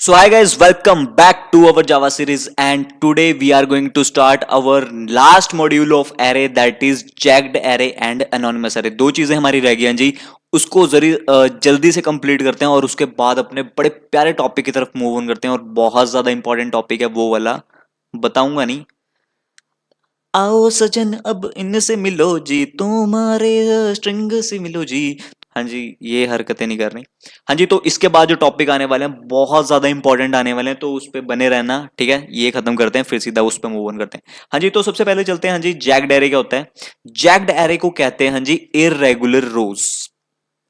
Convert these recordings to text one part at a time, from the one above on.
So hi guys, welcome back to our Java series and today we are going to start our last module of array that is jagged array and anonymous array। दो चीजें हमारी रह गई हैं जी, उसको जल्दी से complete करते हैं और उसके बाद अपने बड़े प्यारे टॉपिक की तरफ मूव ऑन करते हैं और बहुत ज्यादा इंपॉर्टेंट टॉपिक है वो वाला, बताऊंगा नहीं। आओ सजन अब इनसे मिलो जी, तुम्हारे स्ट्रिंग से मिलो जी। हाँ जी, ये हरकतें नहीं करनी। हाँ जी, तो इसके बाद जो टॉपिक आने वाले हैं बहुत ज्यादा इंपॉर्टेंट आने वाले हैं, तो उस पे बने रहना। ठीक है, ये खत्म करते हैं फिर सीधा उस पे मूव ऑन करते हैं। हाँ जी, तो सबसे पहले चलते हैं। हाँ जी, जैक्ड एरे क्या होता है? जैक्ड एरे को कहते हैं हाँ जी इररेगुलर रोज।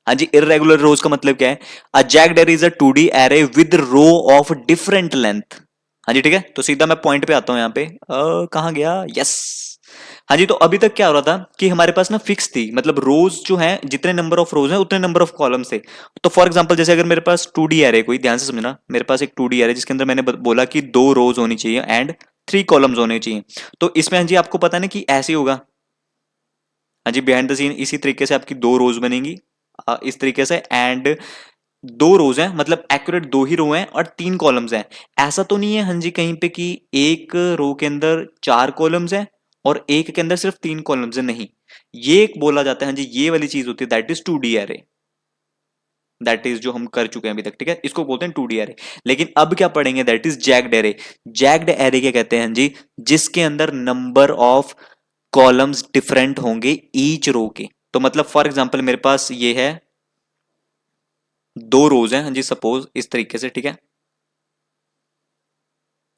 हाँ जी, इररेगुलर रोज का मतलब क्या है? A jagged array is a 2D array with row of different length. हाँ जी, ठीक है, तो सीधा मैं पॉइंट पे आता हूं। यहाँ पे कहाँ गया? यस। हाँ जी, तो अभी तक क्या हो रहा था कि हमारे पास ना फिक्स थी, मतलब रोज जो है, जितने नंबर ऑफ रोज हैं उतने नंबर ऑफ कॉलम्स थे। तो फॉर एग्जांपल जैसे अगर मेरे पास 2D एरे, कोई ध्यान से समझना, मेरे पास एक 2D एरे जिसके अंदर मैंने बोला कि 2 रोज होनी चाहिए एंड 3 कॉलम्स होने चाहिए। तो इसमें हाँ जी आपको पता है ना कि ऐसे ही होगा। हाँ जी, बिहाइंड द सीन इसी तरीके से आपकी 2 रोज बनेंगी, इस तरीके से। एंड 2 रोज हैं, मतलब एक्यूरेट 2 ही रो हैं और 3 कॉलम्स हैं। ऐसा तो नहीं है हाँ जी कहीं पे कि एक रो के अंदर 4 कॉलम्स हैं और एक के अंदर सिर्फ 3 कॉलम्स हैं, नहीं। ये एक बोला जाता है हाँ जी, ये वाली चीज होती है that is 2D array. That is जो हम कर चुके हैं अभी तक, ठीक है, इसको बोलते हैं 2D एरे। लेकिन अब क्या पढ़ेंगे? That is jacked array. Jacked array क्या कहते हैं हाँ जी? जिसके अंदर नंबर ऑफ कॉलम्स डिफरेंट होंगे ईच रो के। तो मतलब फॉर एग्जाम्पल मेरे पास ये है, 2 रोज हैं हाँ जी, सपोज इस तरीके से, ठीक है।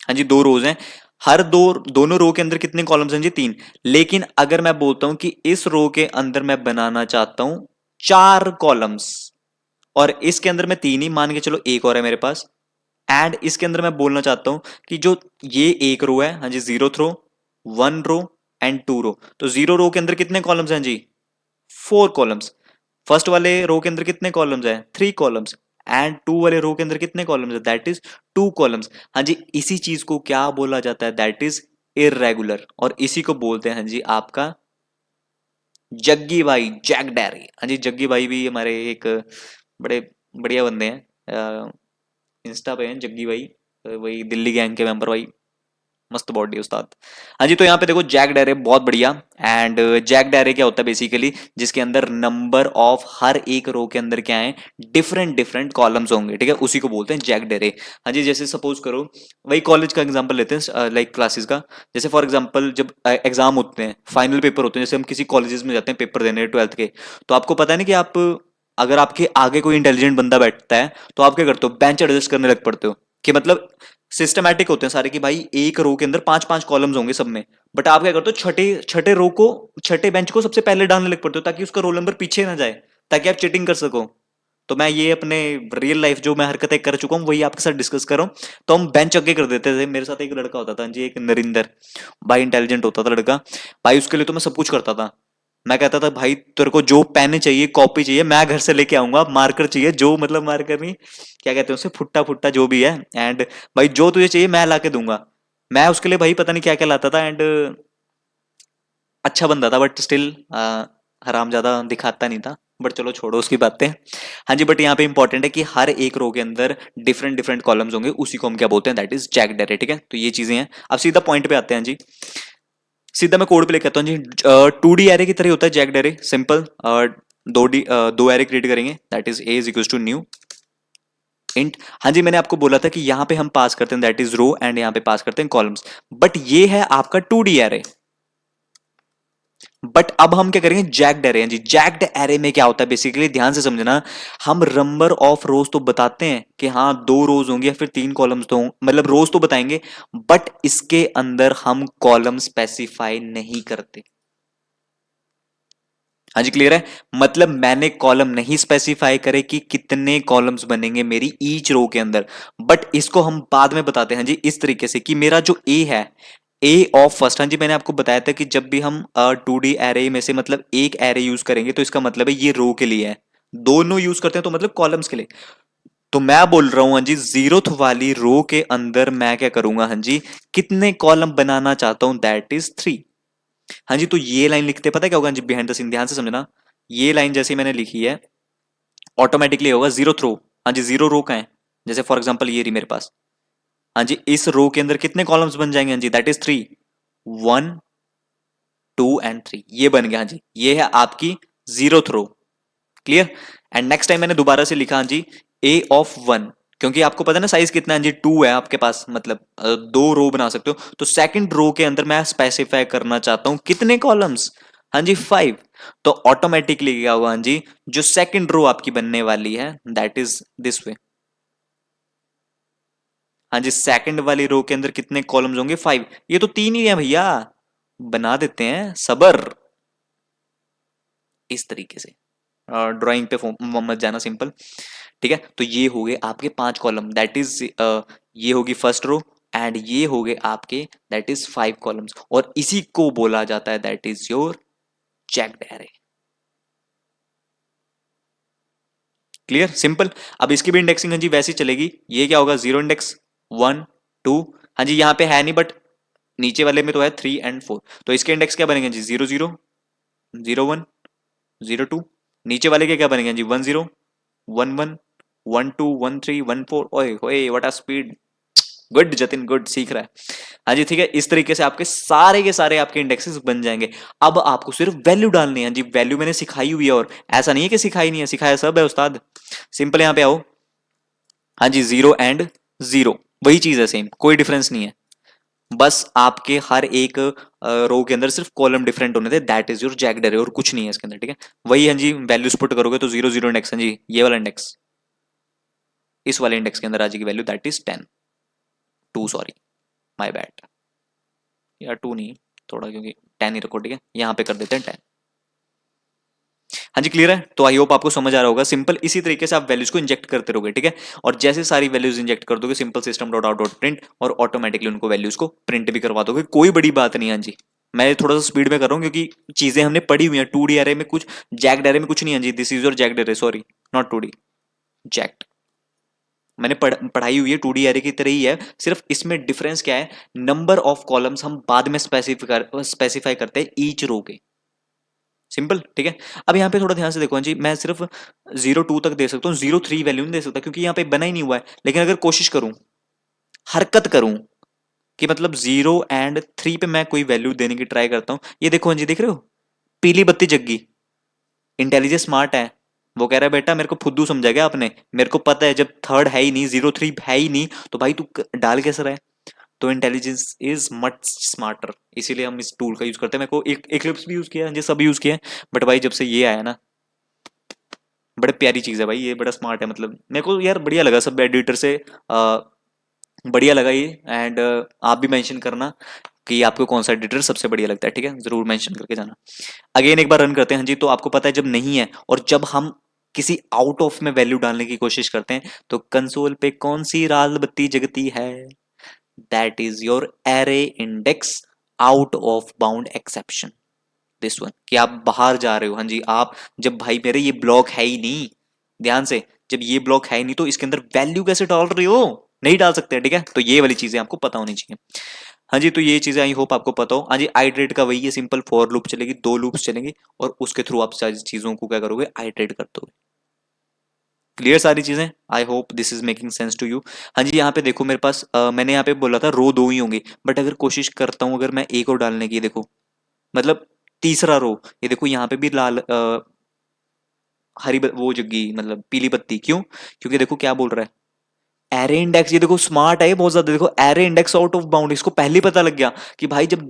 हाँ जी, 2 रोज हैं, हर दोनों रो के अंदर कितने कॉलम्स हैं जी? 3। लेकिन अगर मैं बोलता हूं कि इस रो के अंदर मैं बनाना चाहता हूं 4 कॉलम्स और इसके अंदर मैं 3 ही मान के चलो, एक और है मेरे पास। एंड इसके अंदर मैं बोलना चाहता हूं कि जो ये एक रो है हाँ जी, 0th रो, 1 रो एंड 2 रो। तो 0 रो के अंदर कितने कॉलम्स हैं जी? 4 कॉलम्स। फर्स्ट वाले रो के अंदर कितने कॉलम्स हैं? 3 कॉलम्स। एंड 2 वाले रो के अंदर कितने कॉलम्स हैं? That is 2 columns. हाँ जी, इसी चीज को क्या बोला जाता है? दैट इज इररेगुलर, और इसी को बोलते हैं हाँ जी आपका जग्गी भाई, जैक डैरी। हाँ जी, जग्गी भाई भी हमारे एक बड़े बढ़िया बंदे हैं, इंस्टा पे हैं जग्गी भाई, वही दिल्ली गैंग के मेंबर भाई, मस्त बॉडी उस्ताद। हाँ जी, तो यहाँ पे देखो जैक्ड एरे बहुत बढ़िया। एंड जैक्ड एरे क्या होता है बेसिकली? जिसके अंदर नंबर ऑफ हर एक रो के अंदर क्या है? डिफरेंट डिफरेंट कॉलम्स होंगे, ठीक है, उसी को बोलते हैं जैक्ड एरे। हाँ जी, जैसे सपोज करो, वही कॉलेज का एग्जांपल लेते हैं, लाइक क्लासेस का। जैसे फॉर एग्जांपल जब एग्जाम होते हैं, फाइनल पेपर होते हैं, जैसे हम किसी कॉलेजेस में जाते हैं पेपर देने 12th के, तो आपको पता है ना कि आप, अगर आपके आगे कोई इंटेलिजेंट बंदा बैठता है तो आप क्या करते हो? बेंच एडजस्ट करने लग पड़ते हो, कि मतलब सिस्टमैटिक होते हैं सारे, कि भाई एक रो के अंदर 5-5 कॉलम्स होंगे सब में। बट आप क्या करते हो? छठे छठे रो को, छठे बेंच को सबसे पहले डालने लग पड़ते हो ताकि उसका रोल नंबर पीछे ना जाए, ताकि आप चीटिंग कर सको। तो मैं ये अपने रियल लाइफ जो मैं हरकतें कर चुका हूँ वही आपके साथ डिस्कस कर रहा हूँ। तो हम बेंच आगे कर देते थे। मेरे साथ एक लड़का होता था जी, एक नरिंदर भाई, इंटेलिजेंट होता था लड़का भाई। उसके लिए तो मैं सब कुछ करता था। मैं कहता था भाई तेरे को जो पेन चाहिए, कॉपी चाहिए, मैं घर से लेके आऊंगा। मार्कर चाहिए, जो मतलब मार्कर नहीं, क्या कहते हैं उसे, फुट्टा फुट्टा जो भी है। एंड भाई जो तुझे चाहिए मैं ला के दूंगा। मैं उसके लिए भाई पता नहीं क्या क्या लाता था। एंड अच्छा बंदा था, बट स्टिल हराम ज्यादा दिखाता नहीं था। बट चलो छोड़ो उसकी बातें। हाँ जी, बट यहाँ पे इंपॉर्टेंट है कि हर एक रो के अंदर डिफरेंट डिफरेंट कॉलम्स होंगे, उसी को हम क्या बोलते हैं? दैट इज जैक्ड एरे, ठीक है। तो ये चीजें हैं। अब सीधा पॉइंट पे आते हैं जी। सीधा मैं कोड पे लेके आता हूँ जी। 2D एरे की तरह होता है jagged array, simple. 2 array create करेंगे, that is a is equal to new int. हाँ जी, मैंने आपको बोला था कि यहाँ पे हम पास करते हैं दैट इज रो, एंड यहाँ पे पास करते हैं कॉलम्स। बट ये है आपका 2D एरे। बट अब हम क्या करेंगे? Jagged array. जी, जैक्ड एरे में क्या होता है बेसिकली, ध्यान से समझना। हम नंबर ऑफ रोज तो बताते हैं कि हाँ 2 रोज होंगी या फिर 3 कॉलम्स तो मतलब रोज तो बताएंगे, बट इसके अंदर हम कॉलम स्पेसिफाई नहीं करते। हाँ जी, क्लियर है? मतलब मैंने कॉलम नहीं स्पेसिफाई करे कि कितने कॉलम्स बनेंगे मेरी ईच रो के अंदर, बट इसको हम बाद में बताते हैं जी, इस तरीके से कि मेरा जो ए है, ए ऑफ फर्स्ट। हाँ जी, मैंने आपको बताया था कि जब भी हम 2D एरे में से मतलब एक एरे यूज करेंगे तो इसका मतलब है ये रो के लिए है। दोनों यूज करते हैं तो मतलब कॉलम्स के लिए। तो मैं बोल रहा हूं हाँ जी, 0th वाली रो के अंदर मैं क्या करूंगा हाँ जी, कितने कॉलम बनाना चाहता हूं? That is 3। हाँ जी, तो ये लाइन लिखते पता क्या होगा जी? बिहाइंड द सीन ध्यान से समझना। ये लाइन जैसे मैंने लिखी है, ऑटोमेटिकली होगा 0th रो। हाँ जी, 0 रो का है, जैसे फॉर एग्जांपल ये रही मेरे पास, हाँ जी, इस रो के अंदर कितने कॉलम्स बन जाएंगे, हाँ जी, दैट इज 3, 1 2 एंड 3, ये बन गया, हाँ जी, ये है आपकी zeroth row. Clear. And next time मैंने दोबारा से लिखा, हाँ जी, ए ऑफ 1, क्योंकि आपको पता है ना साइज कितना है, हाँ जी 2 है आपके पास, मतलब 2 रो बना सकते हो, तो सेकंड रो के अंदर मैं स्पेसिफाई करना चाहता हूं कितने कॉलम्स, हाँ जी 5, तो ऑटोमेटिकली क्या होगा, हाँ जी, जो सेकंड रो आपकी बनने वाली है दैट इज दिस वे, हाँ जी, सेकंड वाली रो के अंदर कितने कॉलम्स होंगे, 5, ये तो 3 ही है भैया, बना देते हैं, सबर, इस तरीके से, ड्राइंग पे मत जाना, सिंपल। ठीक है, तो ये हो गए आपके 5 कॉलम, दैट इज ये होगी फर्स्ट रो, एंड ये हो गए आपके दैट इज 5 कॉलम्स, और इसी को बोला जाता है that is your checked array. Clear, simple. अब इसकी भी इंडेक्सिंग हाँ जी वैसी चलेगी, ये क्या होगा, 0 इंडेक्स, 1 2, हाँ जी यहाँ पे है नहीं बट नीचे वाले में तो है 3 and 4, तो इसके इंडेक्स क्या बनेंगे जी, 0 0 0 1 0 2, नीचे वाले के क्या बनेंगे जी, 1 0 1 1 1 2 1 3 1 4, ओए होए what a speed, good Jatin good, सीख रहा है। हाँ जी ठीक है, इस तरीके से आपके सारे के सारे आपके इंडेक्सेस बन जाएंगे। अब आपको सिर्फ वैल्यू डालनी है, हाँ जी वैल्यू मैंने सिखाई हुई है, और ऐसा नहीं है कि सिखाई नहीं है, सिखाया सब है उस्ताद। सिंपल यहाँ पे आओ, हाँ जी 0 and 0 वही चीज है, सेम, कोई डिफरेंस नहीं है, बस आपके हर एक रो के अंदर सिर्फ कॉलम डिफरेंट होने थे, that is your jagged array, और कुछ नहीं है इसके अंदर। ठीक है, वही हाँ जी वैल्यूज पुट करोगे तो 0 0 इंडेक्स, हाँ जी ये वाला इंडेक्स, इस वाले इंडेक्स के अंदर आ जाएगी value that is 10, 2 sorry, my bad, या 2 नहीं, थोड़ा क्योंकि 10 ही रखो, ठीक है यहाँ पे कर देते हैं 10। हाँ जी क्लियर है, तो आई होप आपको समझ आ रहा होगा, सिंपल इसी तरीके से आप वैल्यूज को इंजेक्ट करते रहोगे। ठीक है, और जैसे सारी वैल्यूज इंजेक्ट कर दोगे simple system dot out dot print, और ऑटोमेटिकली उनको वैल्यूज को प्रिंट भी करवा दोगे, कोई बड़ी बात नहीं। हाँ जी मैं थोड़ा सा स्पीड में कर रहा हूँ क्योंकि चीजें हमने पढ़ी हुई हैं, 2D एरे में कुछ, जैक्ड एरे में कुछ नहीं है जी, this is your jagged array, sorry not 2D, jagged मैंने पढ़ाई हुई है 2D एरे की तरह ही है, सिर्फ इसमें डिफरेंस क्या है, नंबर ऑफ कॉलम्स हम बाद में स्पेसिफाई करते हैं ईच रो के, सिंपल। ठीक है, अब यहाँ पे थोड़ा ध्यान से देखो, हाँ जी मैं सिर्फ 0 2 तक दे सकता हूँ, 0 3 वैल्यू नहीं दे सकता क्योंकि यहाँ पे बना ही नहीं हुआ है, लेकिन अगर कोशिश करूं, हरकत करूं कि मतलब 0 and 3 पे मैं कोई वैल्यू देने की ट्राई करता हूँ, ये देखो हाँ जी देख रहे हो, पीली बत्ती जग गई, इंटेलिजेंस स्मार्ट है, वो कह रहा है बेटा मेरे को फुद्दू समझा गया आपने, मेरे को पता है जब थर्ड है ही नहीं, 0 3 है ही नहीं, तो भाई तू डाल कैसे रहा है, तो इंटेलिजेंस इज मच स्मार्टर, इसीलिए हम इस टूल का यूज करते हैं। मेरे को एक एक्लिप्स भी यूज किया है, सब यूज किया है, बट भाई जब से ये आया ना, बड़े प्यारी चीज है भाई, ये बड़ा स्मार्ट है, मतलब मेरे को यार बढ़िया लगा, सब एडिटर से बढ़िया लगा ये। एंड आप भी मेंशन करना कि आपको कौन सा एडिटर सबसे बढ़िया लगता है, ठीक है जरूर मेंशन करके जाना। अगेन एक बार रन करते हैं, हाँ जी, तो आपको पता है जब नहीं है और जब हम किसी आउट ऑफ में वैल्यू डालने की कोशिश करते हैं तो कंसोल पे कौन सी लाल बत्ती जगती है, that is your array index out of bound exception, this one, कि आप बाहर जा रहे हो, हाँ जी आप, जब भाई मेरे ये ब्लॉक है ही नहीं, ध्यान से, जब ये ब्लॉक है ही नहीं तो इसके अंदर वैल्यू कैसे डाल रहे हो, नहीं डाल सकते, ठीक है, तो ये वाली चीजें आपको पता होनी चाहिए। हाँ जी, तो ये चीजें आई होप आपको पता हो। हाँ जी आइटरेट का वही है, सिंपल फॉर लूप चलेगी, 2 लूप्स चलेंगे और उसके थ्रू आप सारी चीजों को क्या करोगे, आइटरेट कर दोगे। क्लियर सारी चीजें, I hope this is making sense to you. हाँ जी यहाँ पे देखो मेरे पास मैंने यहाँ पे बोला था रो 2 ही होंगे, बट अगर कोशिश करता हूँ अगर मैं एक और डालने की, देखो मतलब तीसरा रो, ये देखो यहाँ पे भी लाल वो जगी, मतलब पीली बत्ती, क्यों, क्योंकि देखो क्या बोल रहा है, एरे इंडेक्स, ये देखो स्मार्ट है ये बहुत ज्यादा, देखो array index out of bound, इसको पहले ही पता लग गया कि भाई जब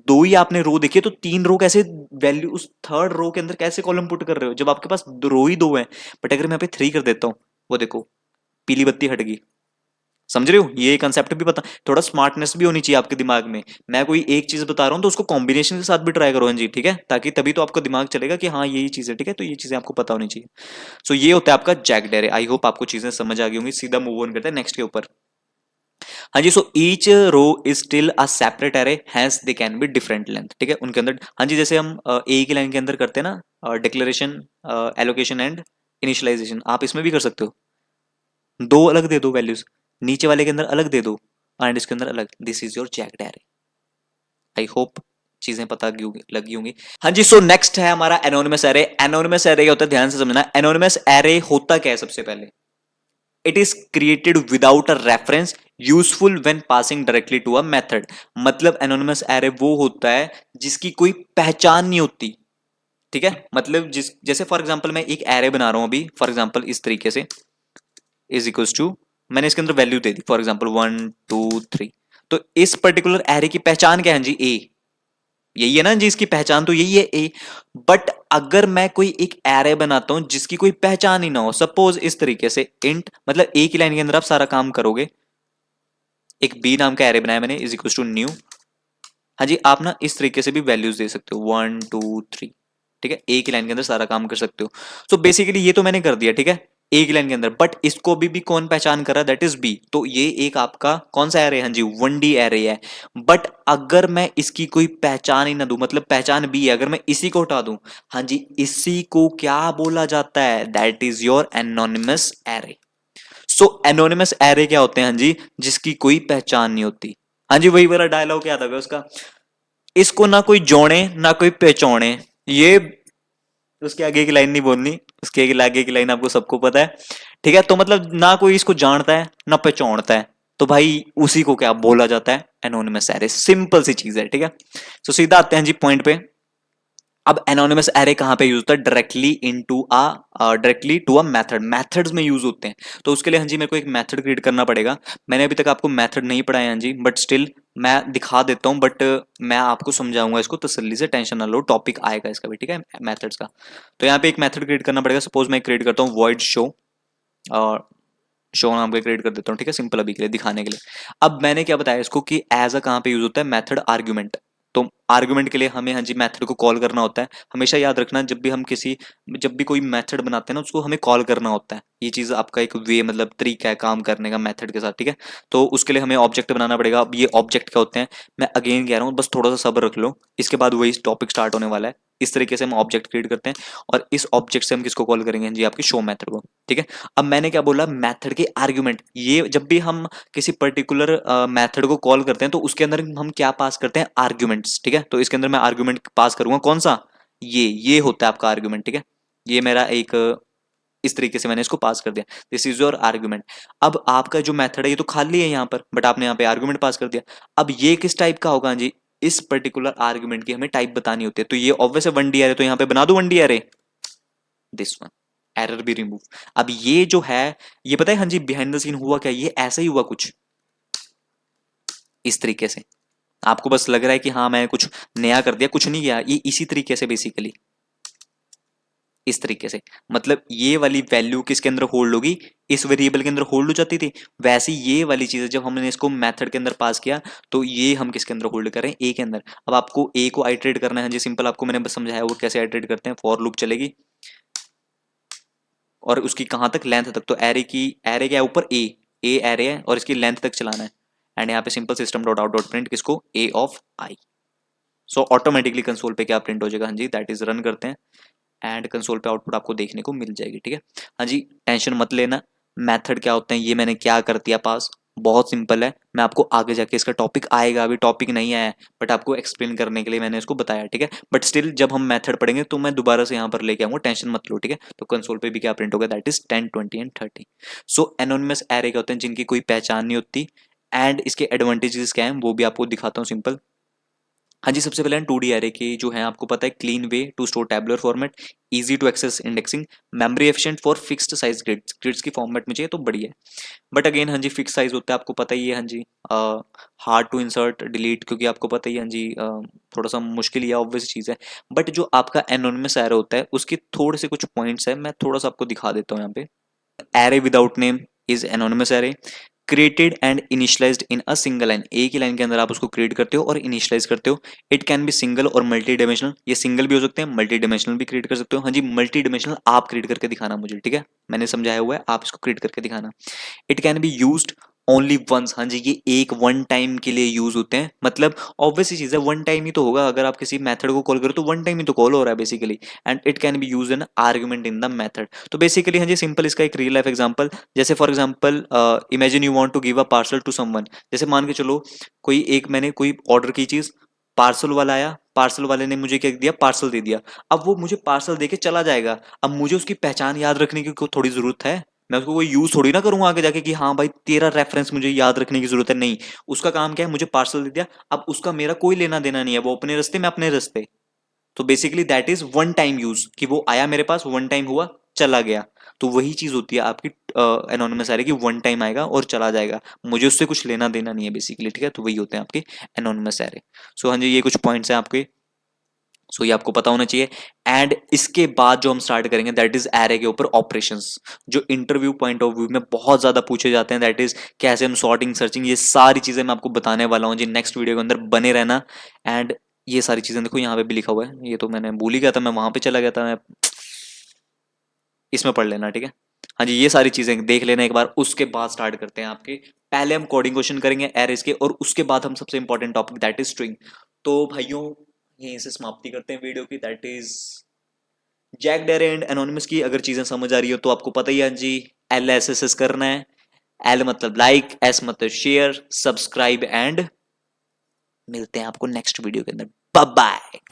2 ही आपने रो देखी तो 3 रो कैसे, वैल्यू उस थर्ड रो के अंदर कैसे कॉलम पुट कर रहे हो जब आपके पास रो ही 2 है, बट अगर मैं यहाँ पे 3 कर देता हूँ, वो देखो पीली बत्ती हट गई, समझ रहे हो, ये कंसेप्ट भी पता, थोड़ा स्मार्टनेस भी होनी चाहिए आपके दिमाग में, मैं कोई एक चीज बता रहा हूँ तो उसको कॉम्बिनेशन के साथ भी ट्राई करो, हाँ जी ठीक है, ताकि तभी तो आपका दिमाग चलेगा कि हाँ यही चीज है, ठीक है, तो ये चीजें आपको पता होनी चाहिए। सो ये होता है आपका जैक्ड एरे, आई होप आपको चीजें समझ आ गई होंगी, सीधा मूव ऑन करते हैं नेक्स्ट के ऊपर। हाँ जी, so each row is still a separate array, hence they can be different length, ठीक है उनके अंदर, हाँ जी जैसे हम ए की लाइन के अंदर करते हैं ना डिक्लेरेशन, एलोकेशन एंड इनिशियलाइजेशन, आप इसमें भी कर सकते हो, 2 अलग दे दो वैल्यूज, नीचे वाले के अंदर अलग दे दो एंड इसके अंदर अलग, this is your jagged array. I hope चीजें पता लगी होंगी। हाँ जी, सो नेक्स्ट है हमारा एनोनिमस एरे। एनोनिमस एरे क्या होता है, ध्यान से समझना, एनोनिमस एरे होता क्या है सबसे पहले, it is created without a reference, useful when passing directly to a method. मतलब एनोनिमस एरे वो होता है जिसकी कोई पहचान नहीं होती, ठीक है। मतलब जिस जैसे फॉर एग्जांपल मैं एक एरे बना रहा हूं अभी, फॉर एग्जांपल इस तरीके से, इज इक्वल्स टू, मैंने इसके अंदर value they the for example 1 2 3। तो इस पर्टिकुलर एरे की पहचान क्या है जी? ए। यही है ना जी, इसकी पहचान तो यही है ए। बट अगर मैं कोई एक एरे बनाता हूं जिसकी कोई पहचान ही ना हो, सपोज इस तरीके से इंट, मतलब ए की लाइन के अंदर आप सारा काम करोगे, एक बी नाम का एरे बनाया मैंने, इज इक्वल टू न्यू। हाँ जी, आप ना इस तरीके से भी वैल्यूज दे सकते हो 1 2 3, ठीक है, ए की लाइन के अंदर सारा काम कर सकते हो। तो बेसिकली ये तो मैंने कर दिया, ठीक है, ए की लाइन के अंदर, बट इसको भी कौन पहचान कर रहा है? That is B. तो ये एक आपका कौन सा एरे? हाँ जी, 1D एरे है। बट अगर मैं इसकी कोई पहचान ही ना दूं, मतलब पहचान बी है, अगर मैं इसी को हटा दूं, हाँ जी, इसी को क्या बोला जाता है? That is your anonymous array. So anonymous array क्या होते हैं? हाँ जी, जिसकी कोई पहचान नहीं होती। हाँ जी, वही वाला डायलॉग याद आ गया उसका, इसको ना कोई जोड़े ना कोई पहचाने। ये उसके आगे की लाइन नहीं बोलनी, उसके आगे की लाइन आपको सबको पता है, ठीक है। तो मतलब ना कोई इसको जानता है ना पहचानता है, तो भाई उसी को क्या बोला जाता है? Anonymous array. सिंपल सी चीज है, ठीक है। तो सीधा आते हैं जी पॉइंट पे। अब एनोनिमस एरे कहां पे यूज होता है? Directly to a method, methods में यूज होते हैं। तो उसके लिए हाँ जी मेरे को एक मेथड क्रिएट करना पड़ेगा। मैंने अभी तक आपको मेथड नहीं पढ़ाया हाँ जी, बट स्टिल मैं दिखा देता हूं, बट मैं आपको समझाऊंगा इसको तसल्ली से, टेंशन ना लो, टॉपिक आएगा इसका भी, ठीक है, मेथड्स का। तो यहाँ पे एक मेथड क्रिएट करना पड़ेगा। सपोज मैं क्रिएट करता हूँ वॉइड शो, और शो नाम का क्रिएट कर देता हूँ, ठीक है, सिंपल अभी के लिए दिखाने के लिए। अब मैंने क्या बताया इसको कि एज अ कहां पे यूज होता है? Method argument. तो आर्गुमेंट के लिए हमें हाँ जी मेथड को कॉल करना होता है। हमेशा याद रखना, जब भी कोई मेथड बनाते हैं ना, उसको हमें कॉल करना होता है। ये चीज आपका एक वे, मतलब तरीका है काम करने का मेथड के साथ, ठीक है। तो उसके लिए हमें ऑब्जेक्ट बनाना पड़ेगा। अब ये ऑब्जेक्ट क्या होते हैं, मैं अगेन कह रहा हूँ, बस थोड़ा सा सब्र रख लो, इसके बाद वही टॉपिक स्टार्ट होने वाला है। इस तरीके से हम ऑब्जेक्ट क्रिएट करते हैं, और इस ऑब्जेक्ट से हम किसको कॉल करेंगे? हाँ जी, आपकी शो मेथड को, ठीक है। अब मैंने क्या बोला? मेथड के आर्ग्यूमेंट। ये जब भी हम किसी पर्टिकुलर मेथड को कॉल करते हैं, तो उसके अंदर हम क्या पास करते हैं? आर्ग्यूमेंट्स, ठीक है। तो इसके अंदर मैं आर्ग्यूमेंट पास करूंगा, कौन सा? ये होता है आपका आर्ग्यूमेंट, ठीक है। ये मेरा एक इस तरीके से मैंने इसको पास कर दिया, दिस इज योर आर्ग्यूमेंट। अब आपका जो मेथड है ये तो खाली है यहाँ पर, बट आपने यहाँ पे आर्ग्यूमेंट पास कर दिया। अब ये किस टाइप का होगा जी? इस पर्टिकुलर आर्ग्यूमेंट की हमें टाइप बतानी होती है। तो ये ऑब्वियस है 1D एरे, तो यहाँ पे बना दो 1D array, this one, error भी रिमूव। अब ये जो है, ये पता है हाँ जी बिहाइंड द सीन हुआ क्या? ये ऐसा ही हुआ कुछ इस तरीके से। आपको बस लग रहा है कि हाँ मैं कुछ नया कर दिया, कुछ नहीं किया, ये इसी तरीके से बेसिकली, इस तरीके से। मतलब ये वाली वैल्यू किसके अंदर होल्ड होगी? इस वेरिएबल के अंदर होल्ड हो जाती थी। वैसे ये वाली चीज जब हमने इसको मेथड के अंदर पास किया, तो ये हम किसके अंदर होल्ड करें? ए के अंदर। अब आपको ए को आइटरेट करना है जी, सिंपल, आपको मैंने बस समझाया वो कैसे आइटरेट करते हैं। फॉर लूप चलेगी, और उसकी कहां तक? लेंथ तक। तो एरे क्या है ऊपर? ए एरे है, और इसकी लेंथ तक चलाना है। एंड यहाँ पे simple system dot out dot print किसको? A of I. So automatically console पे क्या प्रिंट हो जाएगा? हाँ जी, दैट इज रन करते हैं, एंड कंसोल पे आउटपुट आपको देखने को मिल जाएगी, ठीक है। हाँ जी, टेंशन मत लेना। मेथड क्या होते हैं ये मैंने क्या कर दिया पास, बहुत सिंपल है। मैं आपको आगे जाके इसका टॉपिक आएगा, अभी टॉपिक नहीं आया है, बट आपको एक्सप्लेन करने के लिए मैंने इसको बताया, ठीक है। बट स्टिल जब हम मेथड पढ़ेंगे तो मैं दोबारा से यहाँ पर लेके आऊंगा, टेंशन मत लो, ठीक है। तो कंसोल पे भी क्या प्रिंट होगा? That is 10 20 and 30। So anonymous array क्या होते हैं? जिनकी कोई पहचान नहीं होती। एंड इसके एडवांटेजेस क्या हैं वो भी आपको दिखाता हूँ, सिंपल। हाँ जी, सबसे पहले हम 2D एरे के जो है, आपको पता है, clean way to store tabular format, easy to access indexing, memory efficient for fixed size grids, grids की फॉर्मेट में चाहिए तो बढ़िया है। बट अगेन हाँ जी, फिक्स साइज होता है, आपको पता ही है हाँ जी। हार्ड टू इंसर्ट डिलीट, क्योंकि आपको पता ही है हाँ जी, थोड़ा सा मुश्किल या ऑब्वियस चीज़ है। बट जो आपका एनोनिमस एरे होता है उसके थोड़े से कुछ पॉइंट्स है, मैं थोड़ा सा आपको दिखा देता हूँ यहाँ पे। Array without name is anonymous array, created and initialised in a single line. एक ही लाइन के अंदर आप उसको क्रिएट करते हो और इनिशियलाइज करते हो। इट कैन बी सिंगल और मल्टी डिमेंशनल, ये सिंगल भी हो सकते हैं, मल्टी डिमेंशनल भी क्रिएट कर सकते हो। हाँ जी, मल्टी डिमेंशनल आप क्रिएट करके दिखाना मुझे, ठीक है, मैंने समझाया हुआ है, आप इसको क्रिएट करके दिखाना। It can be used only once, हाँ जी, ये एक वन टाइम के लिए यूज होते हैं। मतलब ऑब्वियस चीज है, वन टाइम ही तो होगा। अगर आप किसी मेथड को कॉल करो तो वन टाइम ही तो कॉल हो रहा है basically. And it can be use an argument in the method. तो बेसिकली हाँ जी, सिंपल इसका एक रियल लाइफ एग्जांपल, जैसे for example imagine you want to give a parcel to someone. जैसे मान के चलो मैंने कोई ऑर्डर की चीज, पार्सल वाला आया, पार्सल वाले ने मुझे क्या दिया? पार्सल दे दिया। अब वो मुझे पार्सल देके चला जाएगा, अब मुझे उसकी पहचान याद रखने की थोड़ी जरूरत है? मैं उसको कोई यूज थोड़ी ना करूंगा आगे जाके कि हाँ भाई तेरा रेफरेंस मुझे याद रखने की जरूरत है, नहीं। उसका काम क्या है, मुझे पार्सल दे दिया, अब उसका मेरा कोई लेना देना नहीं है, वो अपने रास्ते में अपने रास्ते। तो basically that is one time use, कि वो आया मेरे पास, वन टाइम हुआ, चला गया। तो वही चीज होती है आपकी एनोनिमस एरे की, वन टाइम आएगा और चला जाएगा, मुझे उससे कुछ लेना देना नहीं है बेसिकली, ठीक है। तो वही होते हैं आपके एनोनिमस एरे। सो हाँ जी, ये कुछ पॉइंट्स हैं आपके, सो ये आपको पता होना चाहिए। एंड इसके बाद जो हम स्टार्ट करेंगे दैट इज एरे के ऊपर ऑपरेशंस, जो इंटरव्यू पॉइंट ऑफ व्यू में बहुत ज्यादा पूछे जाते हैं, दैट इज कैसे हम सॉर्टिंग सर्चिंग, ये सारी चीजें मैं आपको बताने वाला हूँ जी नेक्स्ट वीडियो के अंदर, बने रहना। एंड ये सारी चीजें देखो यहाँ पे भी लिखा हुआ है, ये तो मैंने भूल ही गया था, मैं वहां पे चला गया था, मैं इसमें पढ़ लेना, ठीक है। हाँ जी, ये सारी चीजें देख लेना एक बार, उसके बाद स्टार्ट करते हैं आपके। पहले हम कोडिंग क्वेश्चन करेंगे एरेज के, और उसके बाद हम सबसे important topic that is string. तो भाइयों यहीं से समाप्ति करते हैं वीडियो की, दैट इज जैक डरे एंड एनोनिमस की। अगर चीजें समझ आ रही हो तो आपको पता ही है जी, LSSS करना है। L मतलब लाइक, S मतलब शेयर, सब्सक्राइब, एंड मिलते हैं आपको नेक्स्ट वीडियो के अंदर। Bye bye.